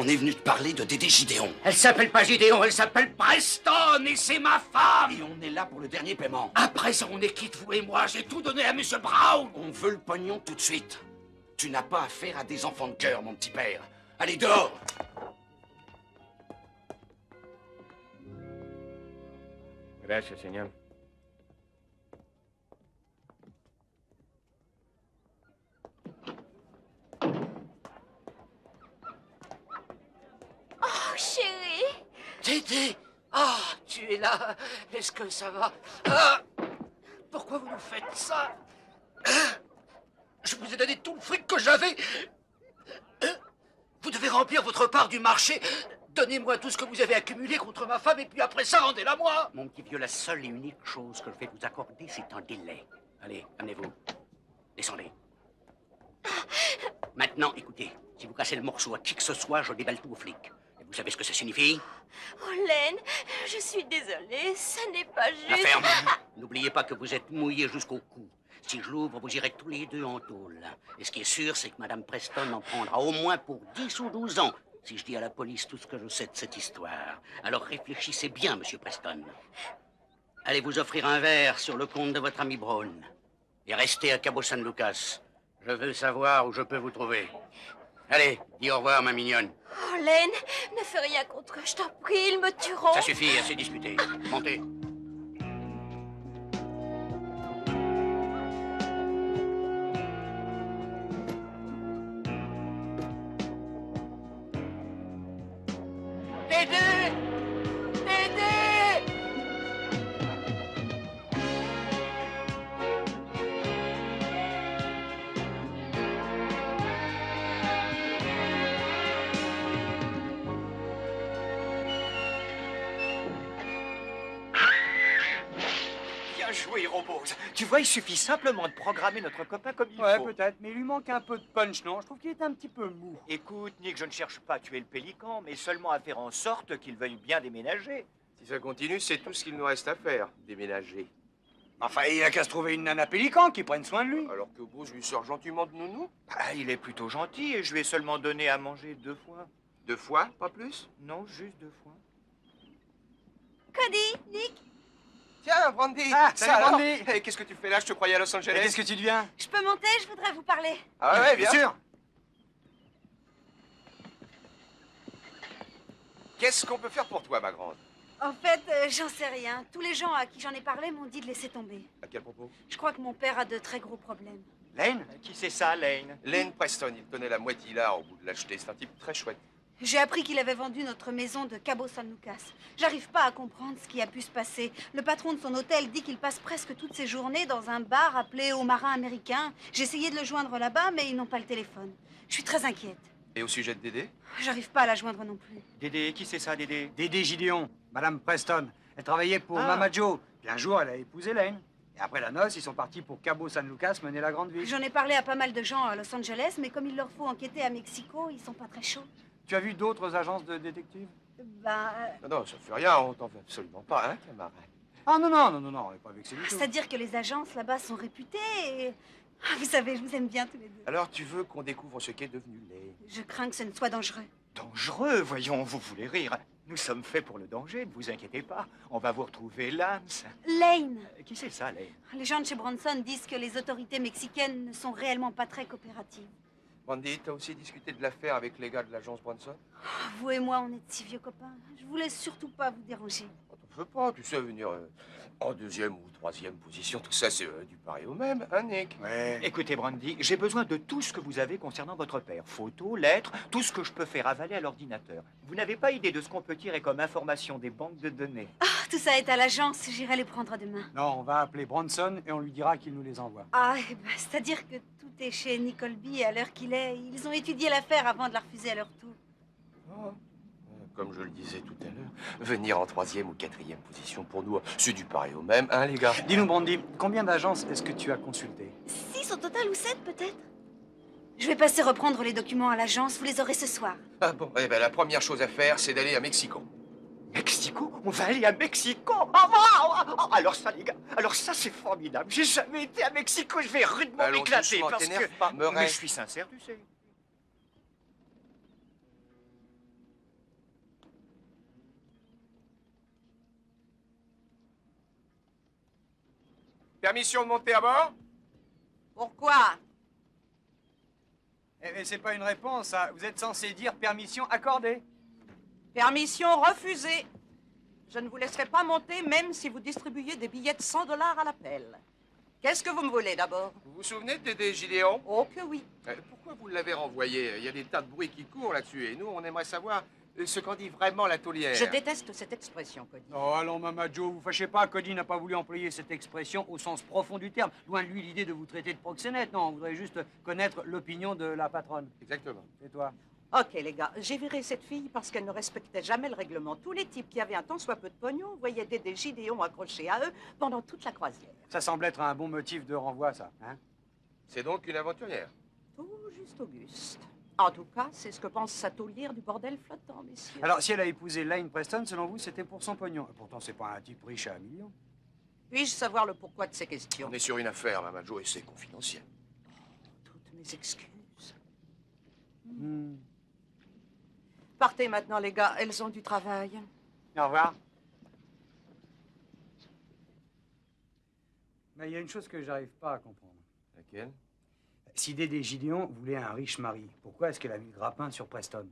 On est venu te parler de Dédé Gideon. Elle s'appelle pas Gideon, elle s'appelle Preston et c'est ma femme. Et on est là pour le dernier paiement. À présent, on est quitte, vous et moi. J'ai tout donné à Monsieur Brown. On veut le pognon tout de suite. Tu n'as pas affaire à des enfants de cœur, mon petit père. Allez, dehors! Gracias, señor. Oh, chérie! Dédé! Ah, tu es là. Est-ce que ça va? Ah, pourquoi vous nous faites ça? Je vous ai donné tout le fric que j'avais. Vous devez remplir votre part du marché. Donnez-moi tout ce que vous avez accumulé contre ma femme et puis après ça, rendez-la-moi. Mon petit vieux, la seule et unique chose que je vais vous accorder, c'est un délai. Allez, amenez-vous. Descendez. Maintenant, écoutez, si vous cassez le morceau à qui que ce soit, je déballe tout aux flics. Et vous savez ce que ça signifie? Oh, Len, je suis désolée, ça n'est pas juste... La ferme. N'oubliez pas que vous êtes mouillés jusqu'au cou. Si je l'ouvre, vous irez tous les deux en tôle. Et ce qui est sûr, c'est que Madame Preston en prendra au moins pour 10 ou 12 ans. Si je dis à la police tout ce que je sais de cette histoire. Alors réfléchissez bien, Monsieur Preston. Allez vous offrir un verre sur le compte de votre ami Brown. Et restez à Cabo San Lucas. Je veux savoir où je peux vous trouver. Allez, dis au revoir, ma mignonne. Oh, Len, ne fais rien contre eux, je t'en prie, ils me tueront. Ça suffit, assez discuté. Montez. Dédé! Dédé! Bien joué, Robose. Tu vois, il suffit simplement de programmer notre copain comme il Ouais, faut. peut-être, mais il lui manque un peu de punch, non? Je trouve qu'il est un petit peu mou. Écoute, Nick, je ne cherche pas à tuer le pélican, mais seulement à faire en sorte qu'il veuille bien déménager. Si ça continue, c'est tout ce qu'il nous reste à faire, déménager. Enfin, il a qu'à se trouver une nana pélican qui prenne soin de lui. Alors que Bruce lui sort gentiment de nounou. Ah, il est plutôt gentil et je lui ai seulement donné à manger 2 fois. 2 fois, pas plus? Non, juste 2 fois. Cody, Nick, Tiens, Brandy! Ah, Salut, alors Brandy! Hey, qu'est-ce que tu fais là? Je te croyais à Los Et Angeles. qu'est-ce que tu deviens? je peux monter, je voudrais vous parler. Ah ouais, bien sûr. Qu'est-ce qu'on peut faire pour toi, ma grande? En fait, j'en sais rien. Tous les gens à qui j'en ai parlé m'ont dit de laisser tomber. À quel propos? Je crois que mon père a de très gros problèmes. Lane? Qui c'est ça, Lane? Lane Preston, il tenait la moitié là au bout de l'acheter. C'est un type très chouette. J'ai appris qu'il avait vendu notre maison de Cabo San Lucas. J'arrive pas à comprendre ce qui a pu se passer. Le patron de son hôtel dit qu'il passe presque toutes ses journées dans un bar appelé Au Marin Américain. J'ai essayé de le joindre là-bas, mais ils n'ont pas le téléphone. Je suis très inquiète. Et au sujet de Dédé? J'arrive pas à la joindre non plus. Dédé, qui c'est ça, Dédé? Dédé Gideon, Madame Preston. Elle travaillait pour Mama Joe. Puis un jour, elle a épousé Lane. Et après la noce, ils sont partis pour Cabo San Lucas mener la grande ville. J'en ai parlé à pas mal de gens à Los Angeles, mais comme il leur faut enquêter à Mexico, ils sont pas très chauds. Tu as vu d'autres agences de détectives? Ben, Non, ça fait rien, on t'en veut absolument pas, hein, camarade? Ah non, non, non, non, non, on n'est pas vexés du tout. c'est-à-dire que les agences là-bas sont réputées et... Ah, vous savez, je vous aime bien tous les deux. Alors tu veux qu'on découvre ce qu'est devenu Lane? Je crains que ce ne soit dangereux. Dangereux, voyons, vous voulez rire. Nous sommes faits pour le danger, ne vous inquiétez pas. On va vous retrouver Lance. Lane! Qui c'est ça, Lane? Les gens de chez Bronson disent que les autorités mexicaines ne sont réellement pas très coopératives. Brandy, t'as aussi discuté de l'affaire avec les gars de l'agence Bronson? Vous et moi, on est de si vieux copains. Je voulais surtout pas vous déranger. On t'en fait pas, tu sais, venir en 2e ou 3e position, tout ça, c'est du pareil au même, hein, Nick? Ouais. Écoutez, Brandy, j'ai besoin de tout ce que vous avez concernant votre père. Photos, lettres, tout ce que je peux faire avaler à l'ordinateur. Vous n'avez pas idée de ce qu'on peut tirer comme information des banques de données. Ah, tout ça est à l'agence. J'irai les prendre demain. Non, on va appeler Bronson et on lui dira qu'il nous les envoie. Ah, eh ben, c'est-à-dire que tout est chez Nicholby à l'heure qu'il est. Ils ont étudié l'affaire avant de la refuser à leur tour. Oh. Comme je le disais tout à l'heure, venir en 3e ou 4e position, pour nous, c'est du pareil au même, hein, les gars? Dis-nous, Brandy, combien d'agences est-ce que tu as consultées? 6 au total ou 7 peut-être? Je vais passer reprendre les documents à l'agence. Vous les aurez ce soir. Ah bon, eh ben, la première chose à faire, c'est d'aller à Mexico. Mexico? On va aller à Mexico? Ah, wow! Alors ça, les gars, alors ça, c'est formidable. J'ai jamais été à Mexico, je vais rudement Allons, m'éclater doucement, parce t'énerve que... pas, Murray. Mais je suis sincère, tu sais. Permission de monter à bord? Pourquoi? Eh, mais c'est pas une réponse, ça. Vous êtes censé dire permission accordée. Permission refusée. Je ne vous laisserai pas monter, même si vous distribuiez des billets de 100 $ à l'appel. Qu'est-ce que vous me voulez d'abord? Vous vous souvenez de Dédé Gideon? Oh que oui. Pourquoi vous l'avez renvoyé? Il y a des tas de bruit qui courent là-dessus, et nous, on aimerait savoir ce qu'en dit vraiment la taulière. Je déteste cette expression, Cody. Oh, allons, Mama Joe, vous fâchez pas. Cody n'a pas voulu employer cette expression au sens profond du terme. Loin de lui l'idée de vous traiter de proxénète. Non, on voudrait juste connaître l'opinion de la patronne. Exactement. Et toi? Ok, les gars, j'ai viré cette fille parce qu'elle ne respectait jamais le règlement. Tous les types qui avaient un tant soit peu de pognon voyaient des Gideon accrochés à eux pendant toute la croisière. Ça semble être un bon motif de renvoi, ça. Hein? C'est donc une aventurière. Tout juste Auguste. En tout cas, c'est ce que pense sa taulière du bordel flottant, messieurs. Alors, si elle a épousé Lane Preston, selon vous, c'était pour son pognon. Et pourtant, c'est pas un type riche à un million. Puis-je savoir le pourquoi de ces questions? On est sur une affaire, Mama Joe, et c'est confidentiel. Toutes mes excuses. Hmm. Partez maintenant, les gars. Elles ont du travail. Au revoir. Mais il y a une chose que j'arrive pas à comprendre. Laquelle? Si Dédé Gideon voulait un riche mari, pourquoi est-ce qu'elle a mis le grappin sur Preston?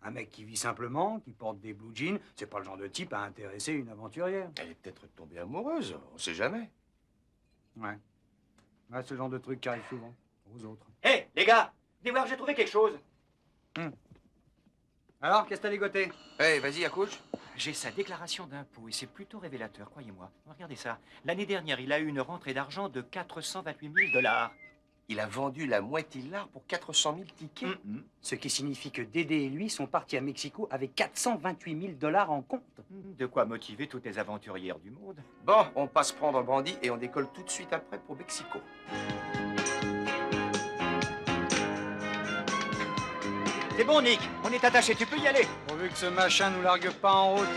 Un mec qui vit simplement, qui porte des blue jeans, c'est pas le genre de type à intéresser une aventurière. Elle est peut-être tombée amoureuse, on sait jamais. Ouais. Ouais, c'est le genre de truc qui arrive souvent aux autres. Hé, les gars, venez voir, j'ai trouvé quelque chose. Alors, qu'est-ce que t'as ligoté? Hey, vas-y, accouche. J'ai sa déclaration d'impôt et c'est plutôt révélateur, croyez-moi. Regardez ça. L'année dernière, il a eu une rentrée d'argent de 428 000 $. Il a vendu la moitié de l'art pour 400 000 tickets. Ce qui signifie que Dédé et lui sont partis à Mexico avec 428 000 $ en compte. De quoi motiver toutes les aventurières du monde. Bon, on passe prendre Brandy et on décolle tout de suite après pour Mexico. C'est bon, Nick, on est attaché, tu peux y aller. Pourvu que ce machin nous largue pas en route.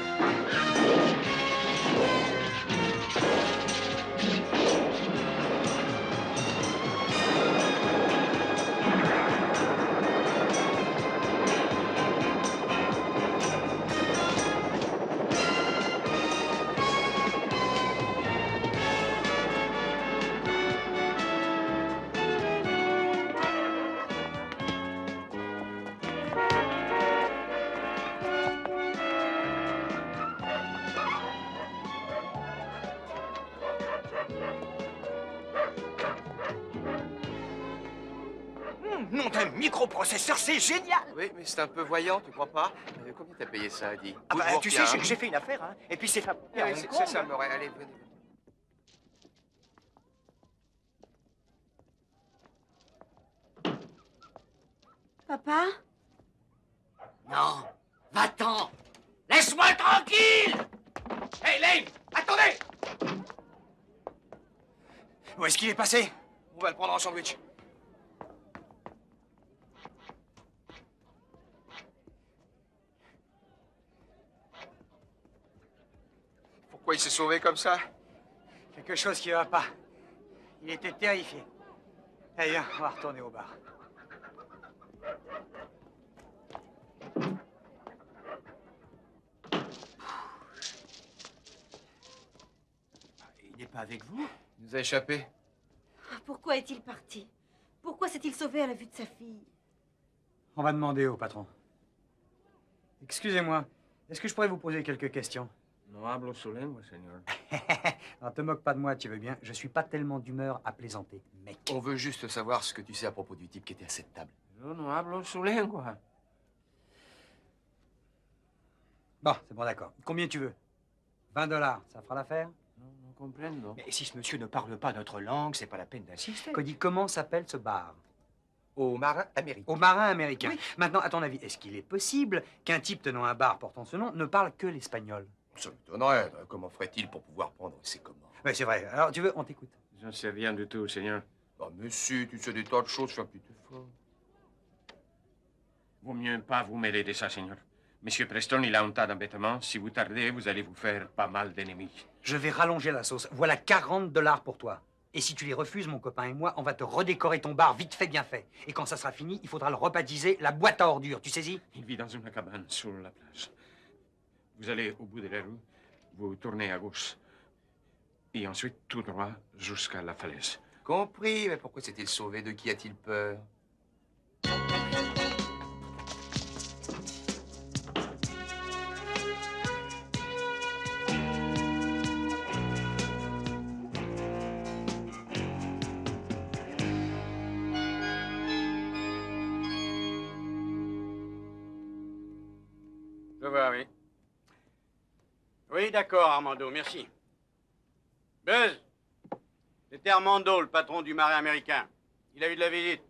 Nom d'un microprocesseur, c'est génial. Oui, mais c'est un peu voyant, tu crois pas? Combien t'as payé ça, Adi? Ah bah, tu sais, j'ai fait une affaire, hein. Et puis c'est fabriqué à Hong C'est Kong. ça, Murray. Allez, venez. Papa? Non, va-t'en. Laisse-moi tranquille. Hé, Lane, attendez. Où est-ce qu'il est passé? On va le prendre en sandwich. Pourquoi il s'est sauvé comme ça? Quelque chose qui va pas. Il était terrifié. Allez, viens, on va retourner au bar. Il n'est pas avec vous? Il nous a échappé. Pourquoi est-il parti? Pourquoi s'est-il sauvé à la vue de sa fille? On va demander au patron. Excusez-moi, est-ce que je pourrais vous poser quelques questions? No hablo su lengua, señor. Non, te moque pas de moi, tu veux bien. Je suis pas tellement d'humeur à plaisanter, mec. On veut juste savoir ce que tu sais à propos du type qui était à cette table. Yo no hablo su lengua. Bon, c'est bon, d'accord. Combien tu veux? 20 $, ça fera l'affaire? No comprendo. Mais si ce monsieur ne parle pas notre langue, c'est pas la peine d'insister. Cody, comment s'appelle ce bar? Au marin américain. Au marin américain. Oui. Maintenant, à ton avis, est-ce qu'il est possible qu'un type tenant un bar portant ce nom ne parle que l'espagnol? Ça m'étonnerait. Comment ferait-il pour pouvoir prendre ses commandes? Oui, c'est vrai. Alors, tu veux, on t'écoute. Je ne sais rien du tout, señor. Oh, monsieur, tu sais des tas de choses, fais un petit effort. Vaut mieux pas vous mêler de ça, señor. Monsieur Preston, il a un tas d'embêtements. Si vous tardez, vous allez vous faire pas mal d'ennemis. Je vais rallonger la sauce. Voilà 40 $ pour toi. Et si tu les refuses, mon copain et moi, on va te redécorer ton bar vite fait, bien fait. Et quand ça sera fini, il faudra le rebaptiser la boîte à ordures, tu saisis? Il vit dans une cabane sur la plage. Vous allez au bout de la rue, vous tournez à gauche. et ensuite tout droit jusqu'à la falaise. Compris, mais pourquoi s'est-il sauvé? De qui a-t-il peur? Je vois, oui. Oui, d'accord, Armando, merci. Buzz, c'était Armando, le patron du marin américain. Il a eu de la visite.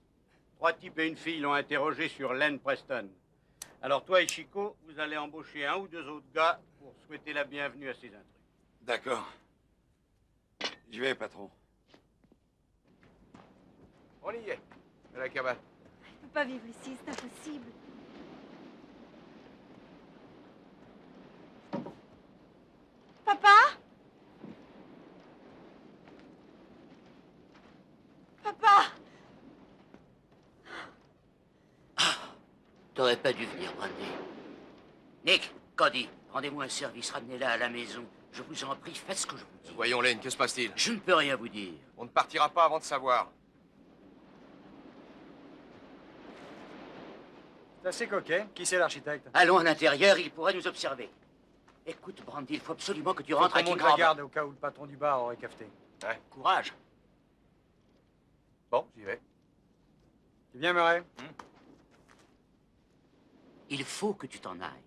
3 types et une fille l'ont interrogé sur Len Preston. Alors toi et Chico, vous allez embaucher 1 ou 2 autres gars pour souhaiter la bienvenue à ces intrus. D'accord. J'y vais, patron. On y est, à la cabane. Je ne peux pas vivre ici, c'est impossible. Papa? Papa? T'aurais pas dû venir, Brandy. Nick, Cody, rendez-moi un service, ramenez-la à la maison. Je vous en prie, faites ce que je vous dis. Voyons, Lane, que se passe-t-il? Je ne peux rien vous dire. On ne partira pas avant de savoir. C'est assez coquet. Qui c'est l'architecte? Allons à l'intérieur, il pourrait nous observer. Écoute, Brandy, il faut absolument que tu rentres à Tout le monde King Harbor. regarde au cas où le patron du bar aurait cafeté. Ouais. Courage. Bon, j'y vais. Tu viens, Murray? Il faut que tu t'en ailles.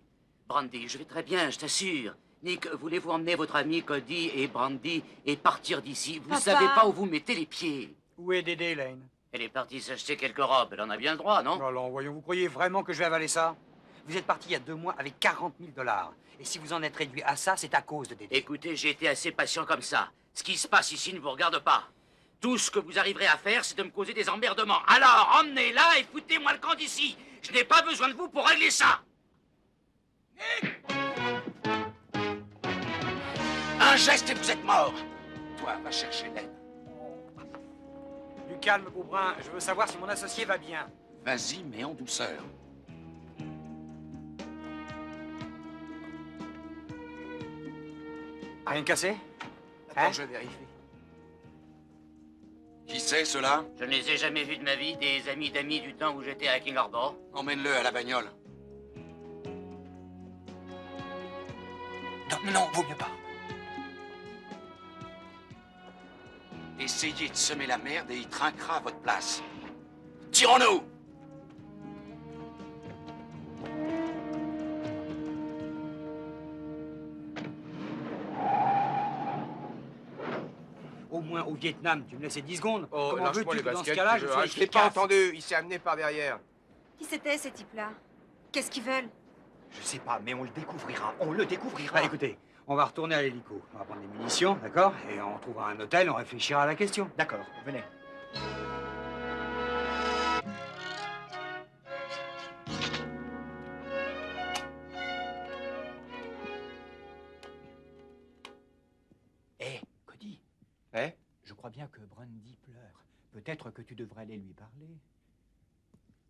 Brandy, je vais très bien, je t'assure. Nick, voulez-vous emmener votre ami Cody et Brandy et partir d'ici? Vous Papa. savez pas où vous mettez les pieds. Où est Dédé, Lane? Elle est partie s'acheter quelques robes, elle en a bien le droit, non? Allons, voyons, vous croyez vraiment que je vais avaler ça? Vous êtes parti il y a 2 mois avec 40 000 $. Et si vous en êtes réduit à ça, c'est à cause de Dédé. Écoutez, j'ai été assez patient comme ça. Ce qui se passe ici ne vous regarde pas. Tout ce que vous arriverez à faire, c'est de me causer des emmerdements. Alors, emmenez-la et foutez-moi le camp d'ici. Je n'ai pas besoin de vous pour régler ça. Un geste et vous êtes mort. Toi, va chercher l'aide. Du calme, Beaubrun. Je veux savoir si mon associé va bien. Vas-y, mais en douceur. Rien de cassé? Attends, Hein? je vérifie. Qui c'est, ceux-là? Je ne les ai jamais vus de ma vie, des amis d'amis du temps où j'étais à King Harbor. Emmène-le à la bagnole. Non, non, vaut mieux pas. Essayez de semer la merde et il trinquera à votre place. Tirons-nous! Au moins, au Vietnam, tu me laissais 10 secondes. Oh, Comment veux-tu lâche-moi les que dans ce baskets. cas-là, je sois Je l'ai pas efficace? entendu. Il s'est amené par derrière. Qui c'était, ces types-là? Qu'est-ce qu'ils veulent? Je sais pas, mais on le découvrira. On le découvrira. Bah, écoutez, on va retourner à l'hélico. On va prendre des munitions, d'accord? Et on trouvera un hôtel, on réfléchira à la question. D'accord, venez. Hé, Cody. Eh? Je crois bien que Brandy pleure. Peut-être que tu devrais aller lui parler.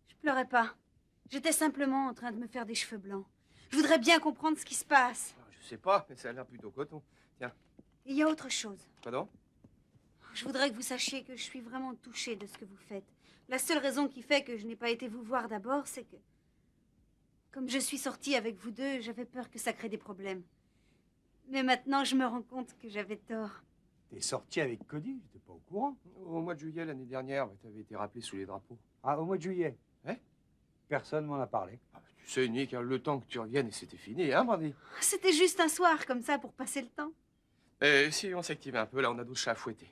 Je pleurais pas. J'étais simplement en train de me faire des cheveux blancs. Je voudrais bien comprendre ce qui se passe. Je sais pas, mais ça a l'air plutôt coton. Tiens, Et il y a autre chose. pardon? Je voudrais que vous sachiez que je suis vraiment touchée de ce que vous faites. La seule raison qui fait que je n'ai pas été vous voir d'abord, c'est que... Comme je suis sortie avec vous deux, j'avais peur que ça crée des problèmes. Mais maintenant, je me rends compte que j'avais tort. T'es sorti avec Cody? J'étais pas au courant. Au mois de juillet l'année dernière, t'avais été rappelé sous les drapeaux. Ah, au mois de juillet? Hein? Personne m'en a parlé. Ah, tu sais, Nick, hein, le temps que tu reviennes, et c'était fini, hein, Brandy? C'était juste un soir, comme ça, pour passer le temps. Si on s'active un peu, là, on a d'autres chats à fouetter.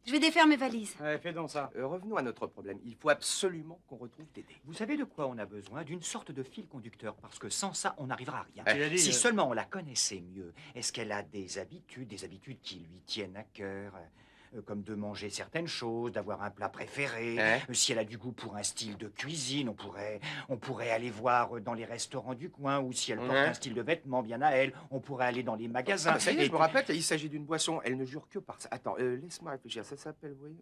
Je vais défaire mes valises. Ouais, fais donc ça. Revenons à notre problème. Il faut absolument qu'on retrouve Dédé. Vous savez de quoi on a besoin? D'une sorte de fil conducteur, parce que sans ça, on n'arrivera à rien. Tu l'as dit, Si seulement on la connaissait mieux, est-ce qu'elle a des habitudes qui lui tiennent à cœur? Comme de manger certaines choses, d'avoir un plat préféré. Hein? Si elle a du goût pour un style de cuisine, on pourrait aller voir dans les restaurants du coin, ou si elle porte Hein? un style de vêtements bien à elle, on pourrait aller dans les magasins. Ah, bah, ça y est, Et je me rappelle, il s'agit d'une boisson. Elle ne jure que par ça. Attends, laisse-moi réfléchir. Ça s'appelle, oui,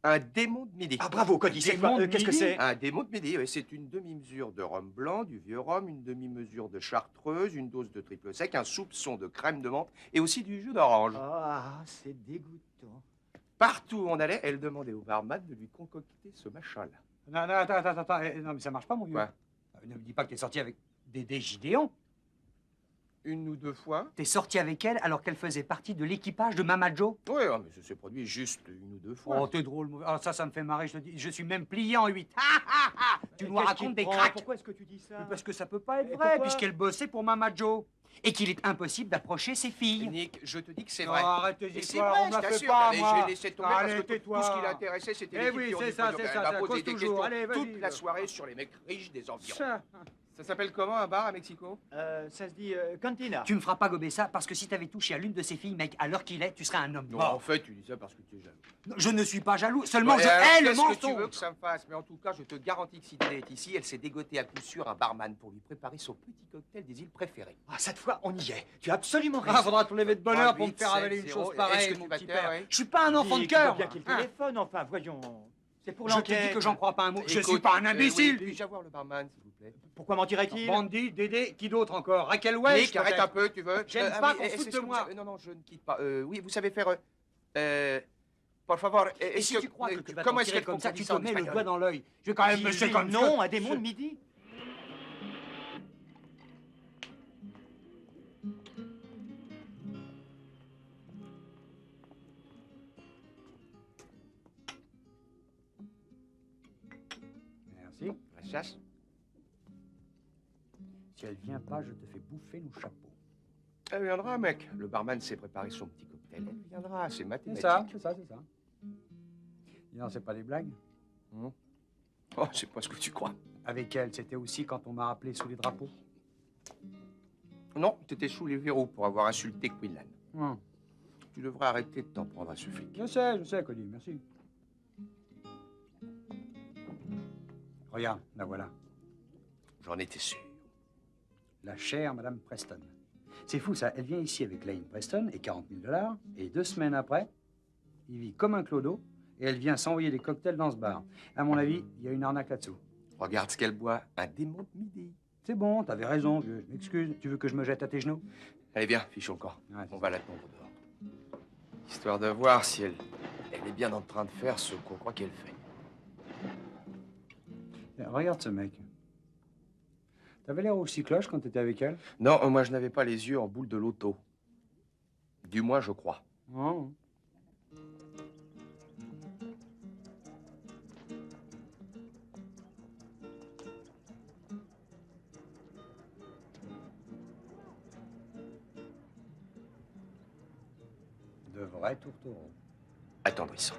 Un démon de midi. Ah, bravo, Cody, c'est Démon quoi de Qu'est-ce que midi c'est? Un démon de midi, oui, c'est une demi-mesure de rhum blanc, du vieux rhum, une demi-mesure de chartreuse, une dose de triple sec, un soupçon de crème de menthe et aussi du jus d'orange. Ah, c'est dégoûtant. Partout où on allait, elle demandait au barman de lui concocter ce machin-là. Non, non, attends, non, mais ça marche pas, mon vieux. Quoi? Ne me dis pas que t'es sorti avec Dédé Gideon. Une ou deux fois. T'es sorti avec elle alors qu'elle faisait partie de l'équipage de Mama Joe. Oui, oh, mais ça s'est produit juste une ou deux fois. Oh, t'es drôle. Alors ça me fait marrer, je te dis. Je suis même plié en 8. Tu nous Qu'est-ce racontes qui des te prend? cracks. Pourquoi est-ce que tu dis ça? Parce que ça peut pas être Et vrai, pourquoi? puisqu'elle bossait pour Mama Joe. Et qu'il est impossible d'approcher ses filles. Nick, je te dis que c'est Non, vrai. arrête tes Et c'est histoires, vrai, on me la je fait t'assure. pas, Mais moi. j'ai laissé tomber Allez, parce que tais-toi. tout ce qui l'intéressait, c'était Eh l'équipe oui, qui c'est aurait ça, dû c'est elle ça, m'a ça posé cause des toujours. questions Allez, vas-y. toute la soirée sur les mecs riches des environs. Ça. Ça s'appelle comment un bar à Mexico? Ça se dit cantina. Tu me feras pas gober ça parce que si t'avais touché à l'une de ces filles, mec, à l'heure qu'il est, tu serais un homme Non, mort. en fait, tu dis ça parce que tu es jaloux. Non, je ne suis pas jaloux, seulement Ouais, je alors, hais le qu'est-ce que tu veux mensonge. que ça me fasse? Mais en tout cas, je te garantis que si elle est ici, elle s'est dégotée à coup sûr un barman pour lui préparer son petit cocktail des îles préférées. Ah, cette fois, on y est. Tu as absolument raison. Ah, faudra te lever de bonne heure 3, pour me 8, faire 7, avaler une 0. chose Est-ce pareille, que mon tu vas petit te taire, père. ouais? Je suis pas un enfant de Dis, cœur. bien qu'il Hein. téléphone, enfin, voyons. C'est pour Je te l'enquête. dis que j'en crois pas un mot. Je Écoute, suis pas un oui, imbécile. puis-je avoir le barman, s'il vous plaît? Pourquoi mentirait-il? Bandy, Dédé, qui d'autre encore? Raquel Welch, Nick, arrête peut-être. un peu, tu veux? J'aime Ah pas oui, qu'on se est-ce foute que de vous moi. savez- Non, non, je ne quitte pas. Oui, vous savez faire... por favor, Et si tu crois que tu vas comment t'en est-ce tirer qu'elle comme ça, tu te en mets le espagnol? doigt dans l'œil. Je vais quand même me Dis comme non, un démon de midi. Merci. Gracias. Si elle vient pas, je te fais bouffer nos chapeaux. Elle viendra, mec. Le barman s'est préparé son petit cocktail. Elle viendra, c'est C'est mathématique. ça, c'est ça, c'est ça. Non, c'est pas des blagues. Oh, c'est pas ce que tu crois. Avec elle, c'était aussi quand on m'a appelé sous les drapeaux. Non, t'étais sous les verrous pour avoir insulté Quinlan. Hum. Tu devrais arrêter de t'en prendre à ce flic. Je sais, Cody, merci. Regarde, la voilà. J'en étais sûr. La chère Madame Preston. C'est fou, ça. Elle vient ici avec Lane Preston et 40 000 $. Et 2 semaines après, il vit comme un clodo et elle vient s'envoyer des cocktails dans ce bar. À mon avis, il y a une arnaque là-dessous. Regarde ce qu'elle boit. Un démon de midi. C'est bon, t'avais raison, vieux. Je m'excuse. Tu veux que je me jette à tes genoux? Allez, viens, fichons le corps. Ouais, On va l'attendre dehors. Histoire de voir si elle est bien en train de faire ce qu'on croit qu'elle fait. Regarde ce mec. T'avais l'air aussi cloche quand t'étais avec elle? Non, moi je n'avais pas les yeux en boule de loto. Du moins, je crois. Oh. De vrais tourtereaux. Attendrissant.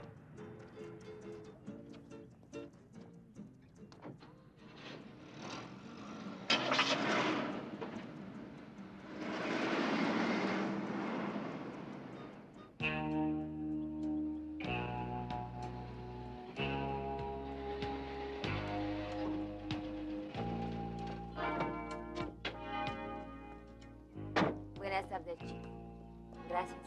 Buenas tardes, chico. Gracias.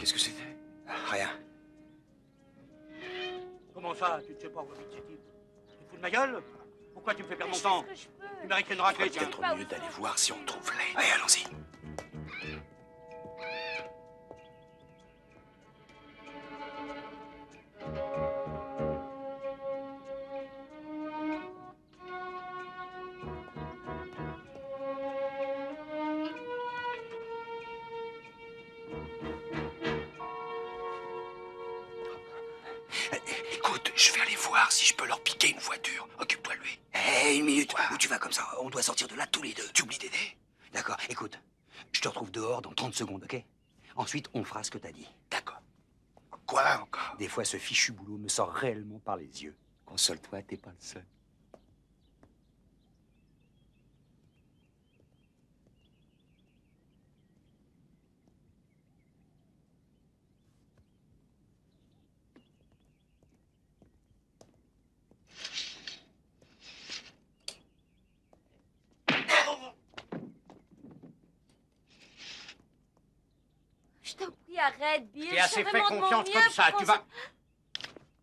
Qu'est-ce que c'était? Rien. Comment ça, tu ne sais pas où habite cette île? Tu te fous de ma gueule? Pourquoi tu me fais perdre mon temps? Tu mérites une raclée, tiens. Peut-être mieux d'aller voir si on trouve Lane. Allez, allons-y. Écoute, je vais aller voir si je peux leur piquer une voiture. Occupe-toi de lui. Hé, une minute. Où tu vas comme ça? On doit sortir de là tous les deux. Tu oublies Dédé? D'accord, écoute. Je te retrouve dehors dans 30 secondes, ok? Ensuite, on fera ce que t'as dit. D'accord. Quoi encore? Des fois, ce fichu boulot me sort réellement par les yeux. Console-toi, t'es pas le seul. Je t'en prie, arrête, Bill. T'es assez Je fais fait vraiment de mon confiance mieux comme ça, pour tu qu'on vas...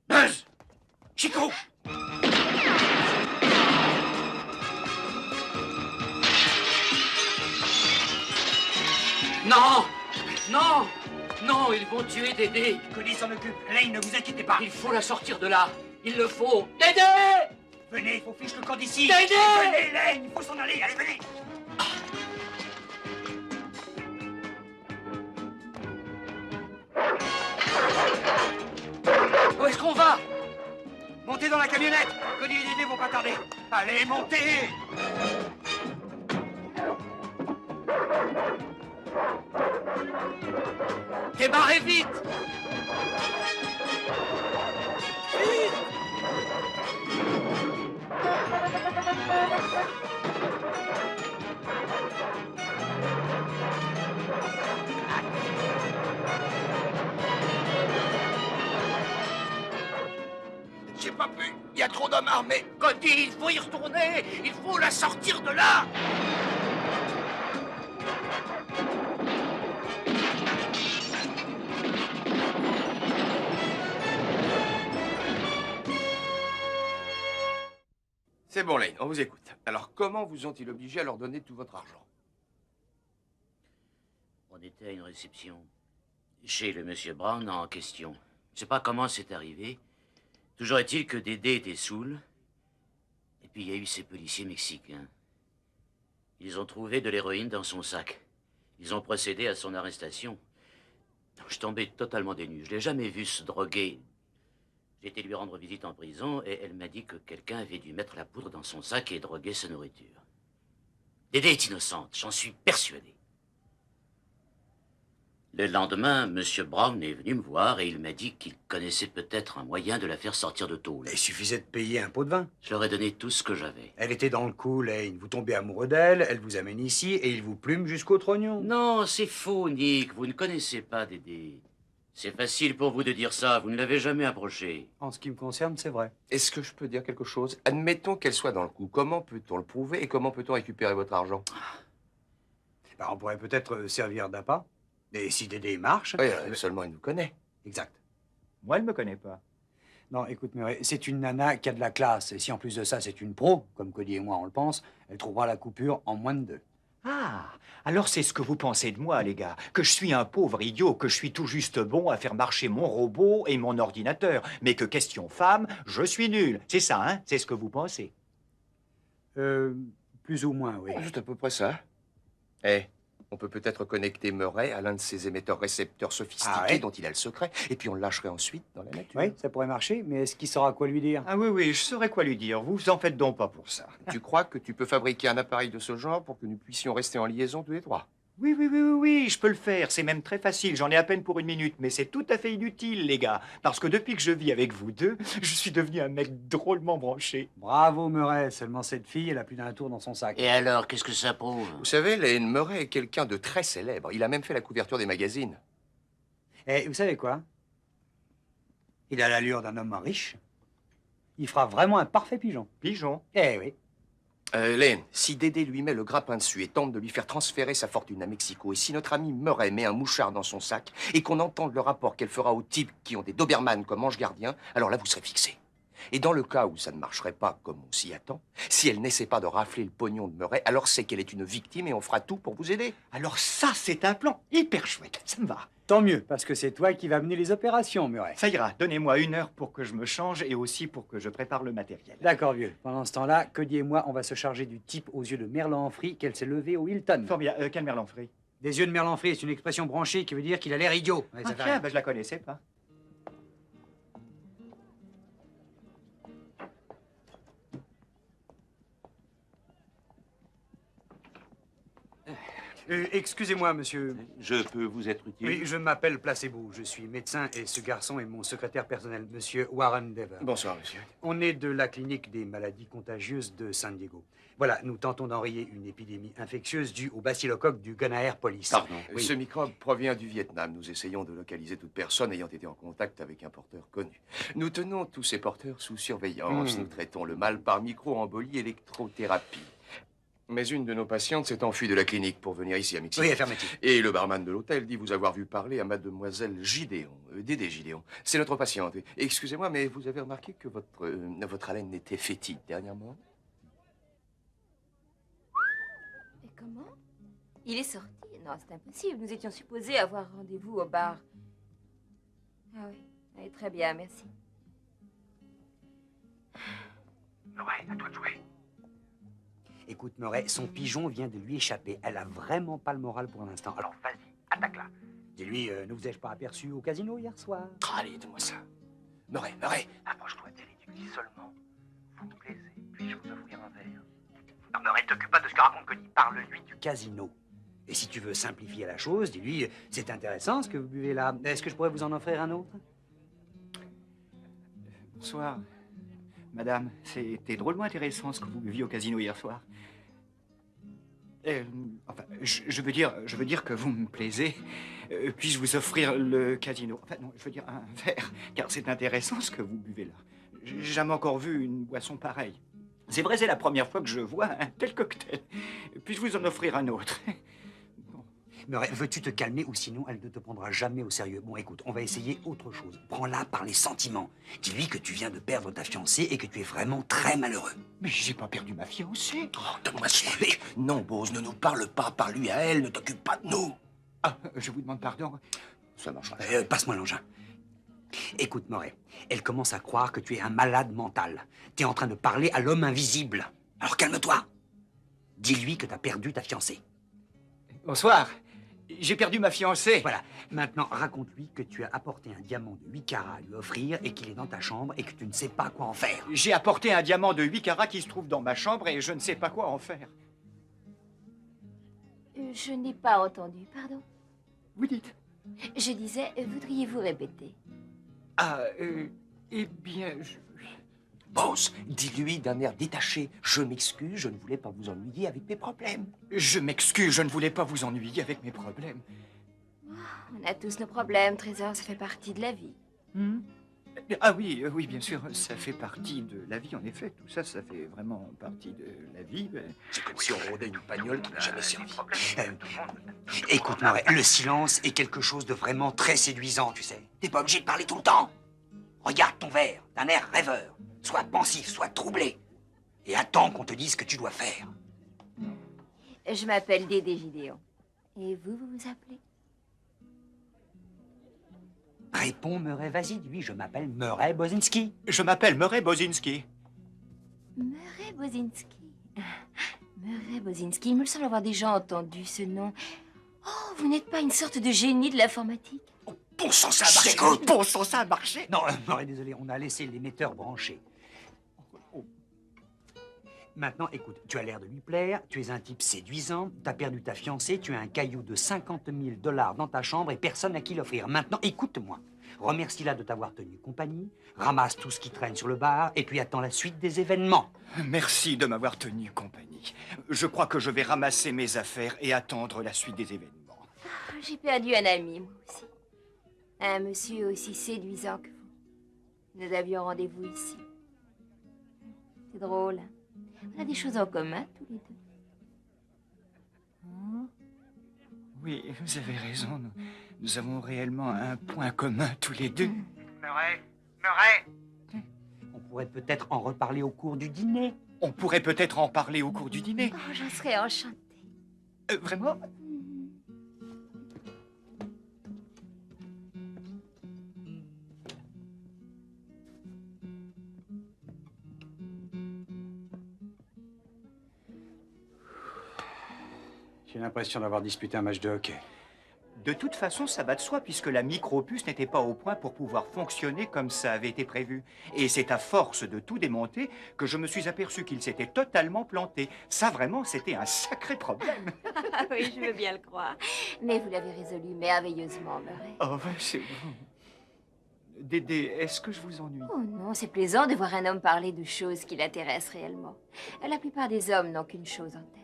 Buzz! Chico! Non! Non! Non, ils vont tuer Dédé. Cody s'en occupe. Lane, ne vous inquiétez pas. Il faut la sortir de là. Il le faut. Dédé! Venez, il faut fiche le camp d'ici. Dédé! Venez, Lane, il faut s'en aller. Allez, venez. Où est-ce qu'on va? Montez dans la camionnette. Cody et Dédé vont pas tarder. Allez, montez. Démarrez vite! J'ai pas pu. Il y a trop d'hommes armés. Cody, il faut y retourner! Il faut la sortir de là! C'est bon, Lane, on vous écoute. Alors, comment vous ont-ils obligé à leur donner tout votre argent? On était à une réception chez le monsieur Brown en question. Je sais pas comment c'est arrivé. Toujours est-il que Dédé était saoul. Et puis il y a eu ces policiers mexicains. Ils ont trouvé de l'héroïne dans son sac. Ils ont procédé à son arrestation. Je tombais totalement dénu. Je l'ai jamais vu se droguer. J'ai été lui rendre visite en prison et elle m'a dit que quelqu'un avait dû mettre la poudre dans son sac et droguer sa nourriture. Dédé est innocente, j'en suis persuadé. Le lendemain, M. Brown est venu me voir et il m'a dit qu'il connaissait peut-être un moyen de la faire sortir de tôle. Il suffisait de payer un pot de vin. Je leur ai donné tout ce que j'avais. Elle était dans le coup, Lane. Vous tombez amoureux d'elle, elle vous amène ici et il vous plume jusqu'au trognon. Non, c'est faux, Nick. Vous ne connaissez pas Dédé. C'est facile pour vous de dire ça. Vous ne l'avez jamais approché. En ce qui me concerne, c'est vrai. Est-ce que je peux dire quelque chose? Admettons qu'elle soit dans le coup. Comment peut-on le prouver et comment peut-on récupérer votre argent? Bah, on pourrait peut-être servir d'appât. Et si Dédé marche... Oui, seulement il nous connaît. Exact. Moi, elle me connaît pas. Non, écoute, Murray, c'est une nana qui a de la classe. Et si en plus de ça, c'est une pro, comme Cody et moi on le pense, elle trouvera la coupure en moins de 2. Ah, alors c'est ce que vous pensez de moi, les gars. Que je suis un pauvre idiot, que je suis tout juste bon à faire marcher mon robot et mon ordinateur. Mais que question femme, je suis nul. C'est ça, hein? C'est ce que vous pensez. Plus ou moins, oui. C'est à peu près ça. Eh, on peut peut-être connecter Murray à l'un de ces émetteurs-récepteurs sophistiqués dont il a le secret, et puis on le lâcherait ensuite dans la nature. Oui, ça pourrait marcher, mais est-ce qu'il saura quoi lui dire? Ah oui, je saurais quoi lui dire. Vous en faites donc pas pour ça. Tu crois que tu peux fabriquer un appareil de ce genre pour que nous puissions rester en liaison tous les trois? Oui, je peux le faire. C'est même très facile. J'en ai à peine pour 1 minute. Mais c'est tout à fait inutile, les gars. Parce que depuis que je vis avec vous deux, je suis devenu un mec drôlement branché. Bravo, Murray. Seulement cette fille, elle a plus d'un tour dans son sac. Et alors, qu'est-ce que ça prouve? Vous savez, Lane Murray est quelqu'un de très célèbre. Il a même fait la couverture des magazines. Et vous savez quoi? Il a l'allure d'un homme riche. Il fera vraiment un parfait pigeon. Pigeon? Eh oui. Lane, si Dédé lui met le grappin dessus et tente de lui faire transférer sa fortune à Mexico, et si notre ami Murray met un mouchard dans son sac, et qu'on entende le rapport qu'elle fera aux types qui ont des Doberman comme ange gardien, alors là, vous serez fixé. Et dans le cas où ça ne marcherait pas comme on s'y attend, si elle n'essaie pas de rafler le pognon de Murray, alors c'est qu'elle est une victime et on fera tout pour vous aider. Alors ça, c'est un plan hyper chouette. Ça me va. Tant mieux, parce que c'est toi qui vas mener les opérations, Murray. Ça ira. Donnez-moi 1 heure pour que je me change et aussi pour que je prépare le matériel. D'accord, vieux. Pendant ce temps-là, Cody et moi, on va se charger du type aux yeux de Merlan-Free qu'elle s'est levée au Hilton. Formidable. Quel Merlan-Free? Des yeux de Merlan-Free, c'est une expression branchée qui veut dire qu'il a l'air idiot. Ouais, ça fait rien. Je la connaissais pas. Excusez-moi, monsieur. Je peux vous être utile? Oui, je m'appelle Placebo. Je suis médecin et ce garçon est mon secrétaire personnel, monsieur Warren Dever. Bonsoir, monsieur. On est de la clinique des maladies contagieuses de San Diego. Voilà, nous tentons d'enrayer une épidémie infectieuse due au bacillocoque du Gunner Police. Pardon. Oui. Ce microbe provient du Vietnam. Nous essayons de localiser toute personne ayant été en contact avec un porteur connu. Nous tenons tous ces porteurs sous surveillance. Nous traitons le mal par micro-embolie électrothérapie. Mais une de nos patientes s'est enfuie de la clinique pour venir ici à Mexico. Oui, affirmatif. Et le barman de l'hôtel dit vous avoir vu parler à mademoiselle Gideon, Dédé Gideon. C'est notre patiente. Excusez-moi, mais vous avez remarqué que votre haleine était fétide dernièrement? Et comment? Il est sorti? Non, c'est impossible. Nous étions supposés avoir rendez-vous au bar. Ah oui. Oui, très bien, merci. Ouais, à toi de jouer. Écoute, Murray, son pigeon vient de lui échapper. Elle a vraiment pas le moral pour l'instant. Alors, vas-y, attaque-la. Dis-lui, ne vous ai-je pas aperçu au casino hier soir? Allez, donne-moi ça. Murray. Approche-toi d'elle et tu lui dis seulement. Vous me plaisez, puis-je vous offrir un verre? Non, Murray, t'occupe pas de ce que raconte Connie. Parle-lui du casino. Et si tu veux simplifier la chose, dis-lui, c'est intéressant ce que vous buvez là. Est-ce que je pourrais vous en offrir un autre? Bonsoir, madame. C'était drôlement intéressant ce que vous buviez au casino hier soir. Enfin, je veux dire que vous me plaisez. Puis-je vous offrir le casino? Enfin, non, je veux dire un verre, car c'est intéressant ce que vous buvez là. J'ai jamais encore vu une boisson pareille. C'est vrai, c'est la première fois que je vois un tel cocktail. Puis-je vous en offrir un autre? Murray, veux-tu te calmer ou sinon elle ne te prendra jamais au sérieux? Bon, écoute, on va essayer autre chose. Prends-la par les sentiments. Dis-lui que tu viens de perdre ta fiancée et que tu es vraiment très malheureux. Mais j'ai pas perdu ma fiancée. Oh, donne-moi ce truc. Non, Bose, ne nous parle pas. Parle-lui à elle, ne t'occupe pas de nous. Ah, je vous demande pardon. Ça marchera. Passe-moi l'engin. Écoute, Murray, elle commence à croire que tu es un malade mental. Tu es en train de parler à l'homme invisible. Alors calme-toi. Dis-lui que tu as perdu ta fiancée. Bonsoir. J'ai perdu ma fiancée. Voilà. Maintenant, raconte-lui que tu as apporté un diamant de 8 carats à lui offrir et qu'il est dans ta chambre et que tu ne sais pas quoi en faire. J'ai apporté un diamant de 8 carats qui se trouve dans ma chambre et je ne sais pas quoi en faire. Je n'ai pas entendu, pardon. Vous dites? Je disais, voudriez-vous répéter? Ah, eh bien, Bose, dis-lui d'un air détaché. Je m'excuse, je ne voulais pas vous ennuyer avec mes problèmes. Je m'excuse, je ne voulais pas vous ennuyer avec mes problèmes. On a tous nos problèmes, Trésor, ça fait partie de la vie. Ah oui, oui, bien sûr, ça fait partie de la vie, en effet. Tout ça, ça fait vraiment partie de la vie. C'est comme si on rôdait une bagnole qui n'a jamais servi. Écoute, Murray, le silence est quelque chose de vraiment très séduisant, tu sais. T'es pas obligé de parler tout le temps. Regarde ton verre, d'un air rêveur. Sois pensif, sois troublé. Et attends qu'on te dise ce que tu dois faire. Je m'appelle Dédé Gideon. Et vous vous appelez? Réponds, Murray, vas-y, dis-lui, je m'appelle Murray Bozinski. Je m'appelle Murray Bozinski. Murray Bozinski. Murray Bozinski, il me semble avoir déjà entendu ce nom. Oh, vous n'êtes pas une sorte de génie de l'informatique? Bon sang, ça a marché. Écoute. Bon sang, ça a marché. Non, Murray, désolé, on a laissé l'émetteur branché. Maintenant, écoute, tu as l'air de lui plaire, tu es un type séduisant, t'as perdu ta fiancée, tu as un caillou de 50 000 $ dans ta chambre et personne à qui l'offrir. Maintenant, écoute-moi. Remercie-la de t'avoir tenu compagnie, ramasse tout ce qui traîne sur le bar et puis attends la suite des événements. Merci de m'avoir tenu compagnie. Je crois que je vais ramasser mes affaires et attendre la suite des événements. Ah, j'ai perdu un ami, moi aussi. Un monsieur aussi séduisant que vous. Nous avions rendez-vous ici. C'est drôle, hein? On a des choses en commun, tous les deux. Oui, vous avez raison. Nous avons réellement un point commun, tous les deux. Murray! On pourrait peut-être en reparler au cours du dîner. On pourrait peut-être en parler au cours du dîner. Oh, j'en serais enchantée. Vraiment? J'ai l'impression d'avoir disputé un match de hockey. De toute façon, ça va de soi, puisque la micropuce n'était pas au point pour pouvoir fonctionner comme ça avait été prévu. Et c'est à force de tout démonter que je me suis aperçu qu'il s'était totalement planté. Ça, vraiment, c'était un sacré problème. Ah oui, je veux bien le croire. Mais vous l'avez résolu merveilleusement, Murray. Oh, c'est bon. Dédé, est-ce que je vous ennuie? Oh non, c'est plaisant de voir un homme parler de choses qui l'intéressent réellement. La plupart des hommes n'ont qu'une chose en tête.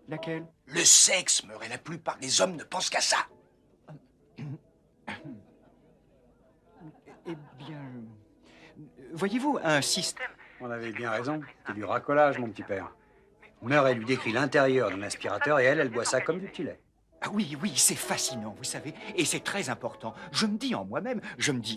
Laquelle? Le sexe, Murray. La plupart des hommes ne pensent qu'à ça. Eh bien, voyez-vous, un système... On avait bien raison. C'est du racolage, mon petit père. Murray lui décrit l'intérieur d'un aspirateur et elle boit ça comme du petit lait. Ah oui, oui, c'est fascinant, vous savez, et c'est très important. Je me dis en moi-même,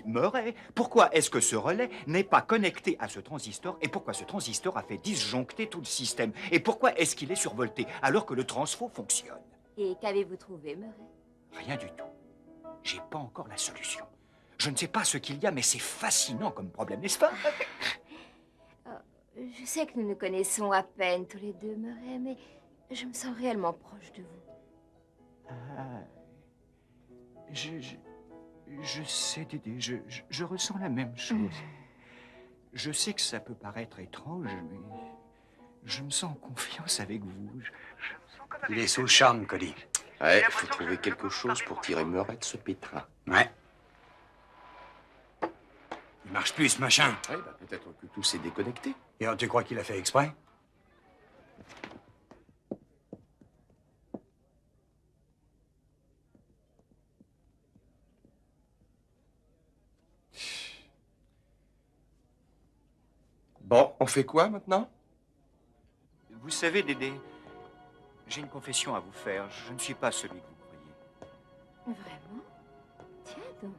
Murray, pourquoi est-ce que ce relais n'est pas connecté à ce transistor et pourquoi ce transistor a fait disjoncter tout le système et pourquoi est-ce qu'il est survolté alors que le transfo fonctionne? Et qu'avez-vous trouvé, Murray? Rien du tout. J'ai pas encore la solution. Je ne sais pas ce qu'il y a, mais c'est fascinant comme problème, n'est-ce pas? Je sais que nous nous connaissons à peine tous les deux, Murray, mais je me sens réellement proche de vous. Ah, je sais, Dédé, je ressens la même chose. Je sais que ça peut paraître étrange, mais je me sens en confiance avec vous. Il est sous le charme, Cody. Ouais, faut trouver quelque chose pour tirer Murray de ce pétrin. Ouais. Il marche plus, ce machin. Ouais, bah, peut-être que tout s'est déconnecté. Et alors, tu crois qu'il a fait exprès? Bon, on fait quoi maintenant? Vous savez, Dédé, j'ai une confession à vous faire. Je ne suis pas celui que vous croyez. Vraiment? Tiens donc.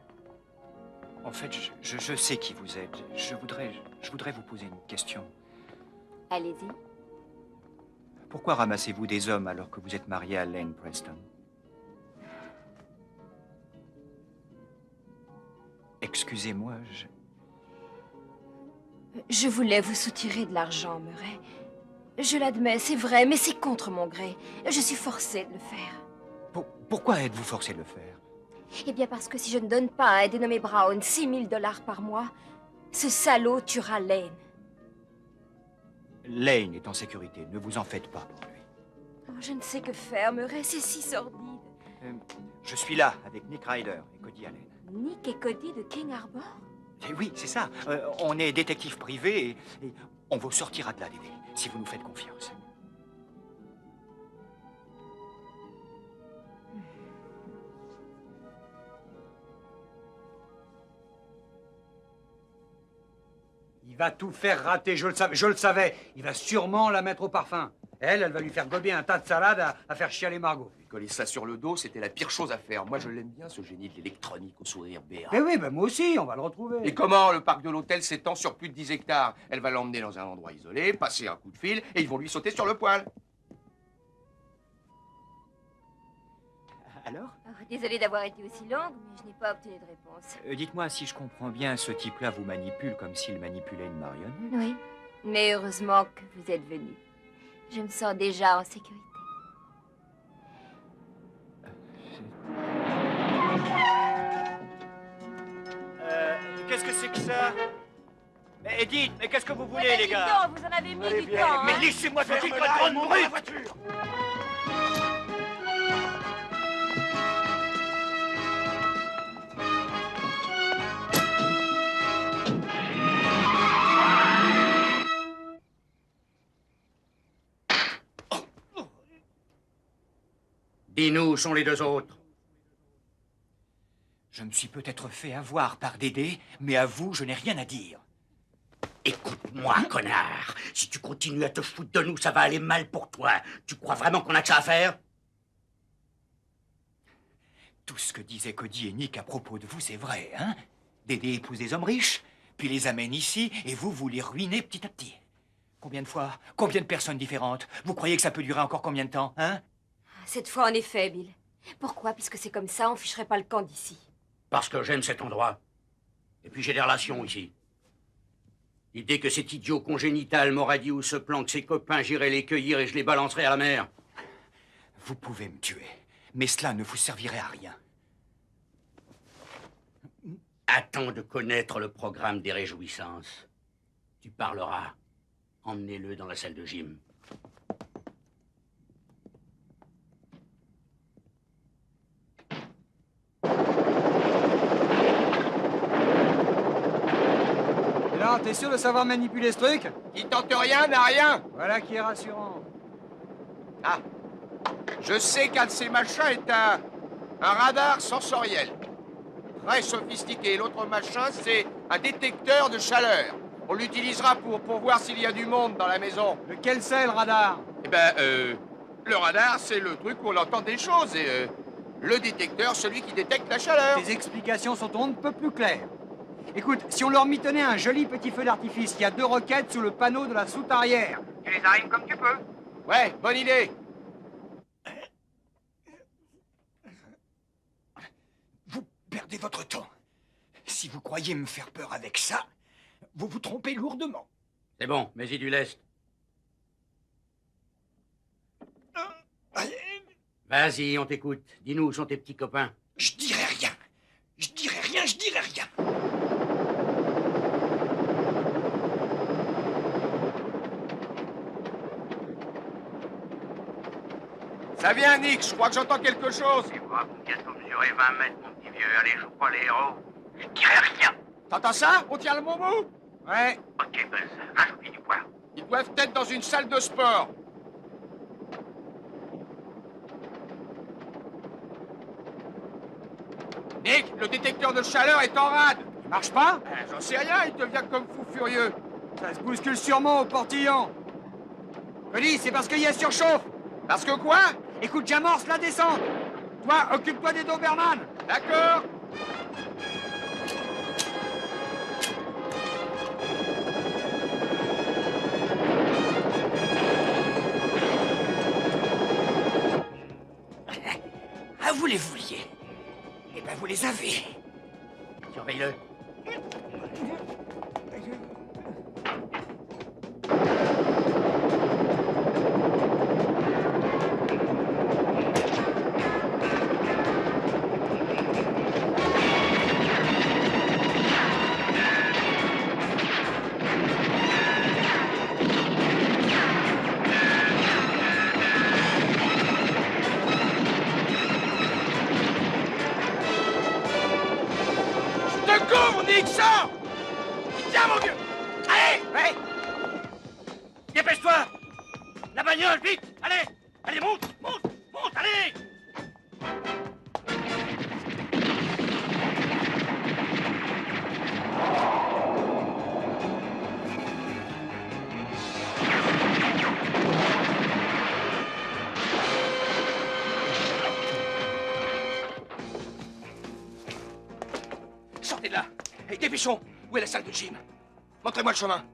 En fait, je sais qui vous êtes. Je voudrais vous poser une question. Allez-y. Pourquoi ramassez-vous des hommes alors que vous êtes marié à Lane Preston? Excusez-moi, Je voulais vous soutirer de l'argent, Murray. Je l'admets, c'est vrai, mais c'est contre mon gré. Je suis forcée de le faire. Pourquoi êtes-vous forcé de le faire? Eh bien, parce que si je ne donne pas à un dénommé Brown 6 000 $ par mois, ce salaud tuera Lane. Lane est en sécurité. Ne vous en faites pas pour lui. Oh, je ne sais que faire, Murray. C'est si sordide. Je suis là avec Nick Ryder et Cody Allen. Nick et Cody de King Harbor? Eh oui, c'est ça. On est détective privé et on vous sortira de là, Dédé, si vous nous faites confiance. Il va tout faire rater, je le savais. Il va sûrement la mettre au parfum. Elle va lui faire gober un tas de salade à faire chialer Margot. Lui coller ça sur le dos, c'était la pire chose à faire. Moi, je l'aime bien, ce génie de l'électronique au sourire béat. Mais oui, moi aussi, on va le retrouver. Et comment le parc de l'hôtel s'étend sur plus de 10 hectares? Elle va l'emmener dans un endroit isolé, passer un coup de fil, et ils vont lui sauter sur le poil. Alors? Désolée d'avoir été aussi longue, mais je n'ai pas obtenu de réponse. Dites-moi si je comprends bien, ce type-là vous manipule comme s'il manipulait une marionnette. Oui, mais heureusement que vous êtes venu. Je me sens déjà en sécurité. Qu'est-ce que c'est que ça? Mais dites, mais qu'est-ce que vous voulez, les gars? Vous en avez mis Allez, du viens. temps. Mais hein. laissez-moi faire la grande brute! voiture. Dis-nous où sont les deux autres. Je me suis peut-être fait avoir par Dédé, mais à vous, je n'ai rien à dire. Écoute-moi, connard. Si tu continues à te foutre de nous, ça va aller mal pour toi. Tu crois vraiment qu'on a que ça à faire? Tout ce que disaient Cody et Nick à propos de vous, c'est vrai, hein? Dédé épouse des hommes riches, puis les amène ici, et vous les ruinez petit à petit. Combien de fois? Combien de personnes différentes? Vous croyez que ça peut durer encore combien de temps, hein? Cette fois, en effet, Bill. Pourquoi? Puisque c'est comme ça, on ficherait pas le camp d'ici. Parce que j'aime cet endroit. Et puis j'ai des relations ici. L'idée que cet idiot congénital m'aurait dit où se planquent ses copains, j'irai les cueillir et je les balancerai à la mer. Vous pouvez me tuer, mais cela ne vous servirait à rien. Attends de connaître le programme des réjouissances. Tu parleras. Emmenez-le dans la salle de gym. Et là, t'es sûr de savoir manipuler ce truc? Qui tente rien n'a rien. Voilà qui est rassurant. Ah, je sais qu'un de ces machins est un radar sensoriel. Très sophistiqué. L'autre machin, c'est un détecteur de chaleur. On l'utilisera pour voir s'il y a du monde dans la maison. Lequel c'est, le radar? Eh ben, le radar, c'est le truc où on entend des choses. Et le détecteur, celui qui détecte la chaleur. Tes explications sont on ne peut plus claires. Écoute, si on leur mitonnait un joli petit feu d'artifice, il y a 2 roquettes sous le panneau de la soute arrière. Tu les arrimes comme tu peux. Ouais, bonne idée. Vous perdez votre temps. Si vous croyez me faire peur avec ça, vous vous trompez lourdement. C'est bon, mets-y du lest. Vas-y, on t'écoute. Dis-nous où sont tes petits copains. Je dirai rien. Je dirai rien, je dirai rien. Ça vient, Nick. Je crois que j'entends quelque chose. Tu vois, vous bientôt mesurer 20 mètres, mon petit vieux. Allez, joue pas les héros. Je dirai rien. T'entends ça? On tient le bon bout? Ouais. Ok, Buzz, rajoute du poids. Ils doivent être dans une salle de sport. Nick, le détecteur de chaleur est en rade. Il marche pas? J'en sais rien, il devient comme fou furieux. Ça se bouscule sûrement au portillon. Cody, c'est parce qu'il y a surchauffe. Parce que quoi? Écoute, j'amorce la descente. Toi, occupe-toi des Doberman. D'accord. Ah, vous les vouliez. Eh ben, vous les avez. Surveille-le. Secours, Nick, sors! Tiens, mon vieux! Allez! Ouais! Dépêche-toi! La bagnole, vite! Allez! Allez, monte! Monte! Monte! Allez! Sortez de là! Et dépêchons! Où est la salle de gym? Montrez-moi le chemin.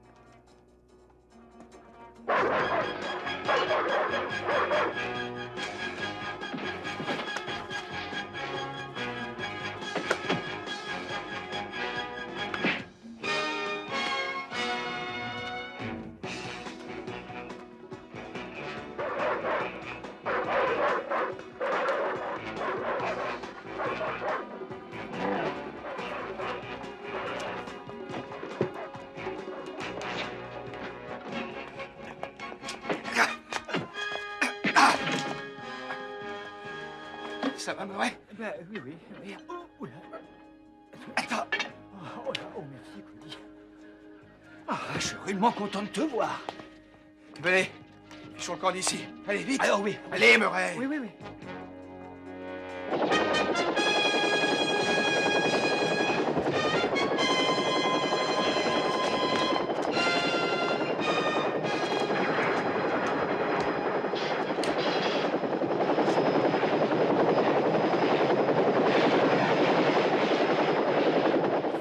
Ça va, Murray? Ben, oui, oui, oui. Oh, oula. Attends. Oh, là, oh, merci, Cody. Ah, je suis rudement content de te voir. Venez, fichons le camp d'ici. Allez, vite! Alors, oui. Allez, Murray! Oui, oui, oui.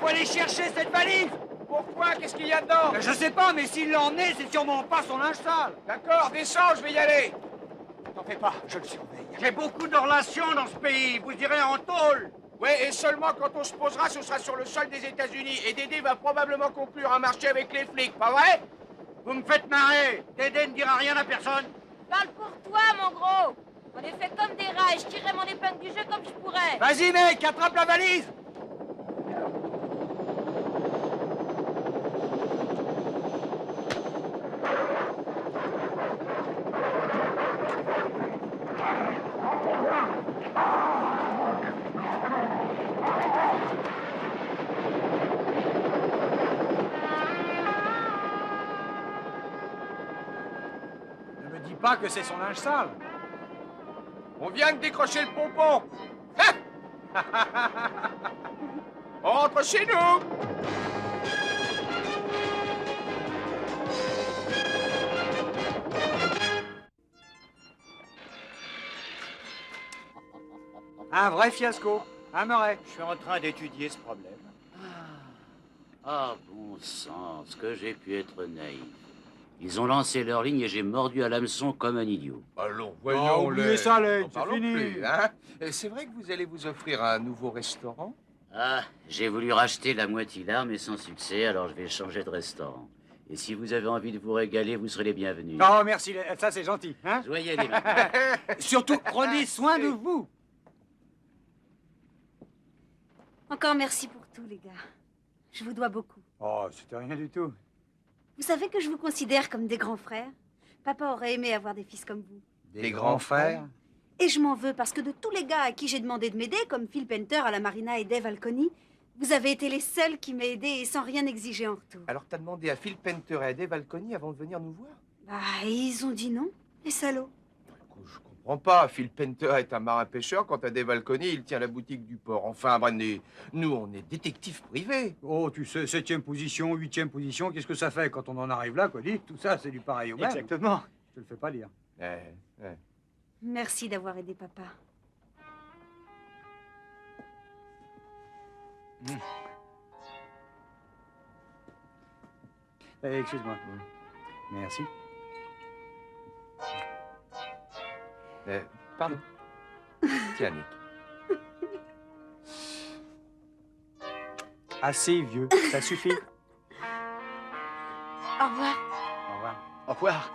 Faut aller chercher cette valise. Pourquoi? Qu'est-ce qu'il y a dedans? Je sais pas, mais s'il l'a emmené, c'est sûrement pas son linge sale. D'accord, descends, je vais y aller. T'en fais pas, je le surveille. J'ai beaucoup de relations dans ce pays. Vous irez en tôle. Ouais, et seulement quand on se posera, ce sera sur le sol des États-Unis. Et Dédé va probablement conclure un marché avec les flics, pas vrai? Vous me faites marrer. Dédé ne dira rien à personne. Parle pour toi, mon gros. On est fait comme des rats et je tirerai mon épingle du jeu comme je pourrais. Vas-y, mec, attrape la valise. pas que c'est son linge sale. On vient de décrocher le pompon. Hein? On rentre chez nous. Un vrai fiasco. Un Murray. Je suis en train d'étudier ce problème. Ah, bon sang, ce que j'ai pu être naïf. Ils ont lancé leur ligne et j'ai mordu à l'hameçon comme un idiot. Allons, oubliez ça, Lane, N'en c'est parlons fini. plus, hein? C'est vrai que vous allez vous offrir un nouveau restaurant? Ah, j'ai voulu racheter la Moitilar, mais sans succès, alors je vais changer de restaurant. Et si vous avez envie de vous régaler, vous serez les bienvenus. Oh, merci, ça c'est gentil. Hein? Joyeux les mains. Surtout, prenez soin de vous. Encore merci pour tout, les gars. Je vous dois beaucoup. Oh, c'était rien du tout. Vous savez que je vous considère comme des grands frères. Papa aurait aimé avoir des fils comme vous. Des grands frères. Et je m'en veux parce que de tous les gars à qui j'ai demandé de m'aider, comme Phil Penter à la Marina et Dave Alconi, vous avez été les seuls qui m'aient aidé et sans rien exiger en retour. Alors t'as demandé à Phil Penter et à Dave Alconi avant de venir nous voir? Bah, ils ont dit non, les salauds. Je comprends pas. Phil Penter est un marin-pêcheur, quant à Dave Alconi, il tient la boutique du port. Enfin, Brandy, nous, on est détectives privés. Oh, tu sais, 7e position, 8e position, qu'est-ce que ça fait quand on en arrive là, Cody? Tout ça, c'est du pareil au même. Exactement. Je te le fais pas dire. Merci d'avoir aidé papa. Excuse-moi. Merci. Pardon. Tiens, Nick. Assez vieux, ça suffit. Au revoir. Au revoir. Au revoir.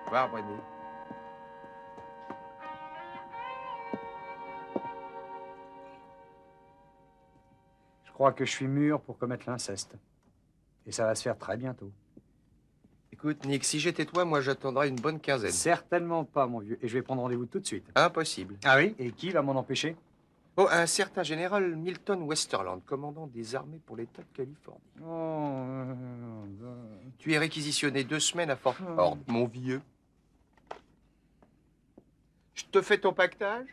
Au revoir, Brandy. Je crois que je suis mûr pour commettre l'inceste. Et ça va se faire très bientôt. Écoute, Nick, si j'étais toi, moi, j'attendrais une bonne quinzaine. Certainement pas, mon vieux. Et je vais prendre rendez-vous tout de suite. Impossible. Ah oui? Et qui va m'en empêcher? Oh, un certain général Milton Westerland, commandant des armées pour l'État de Californie. Tu es réquisitionné 2 semaines à Fort Ord, mon vieux. Je te fais ton pactage?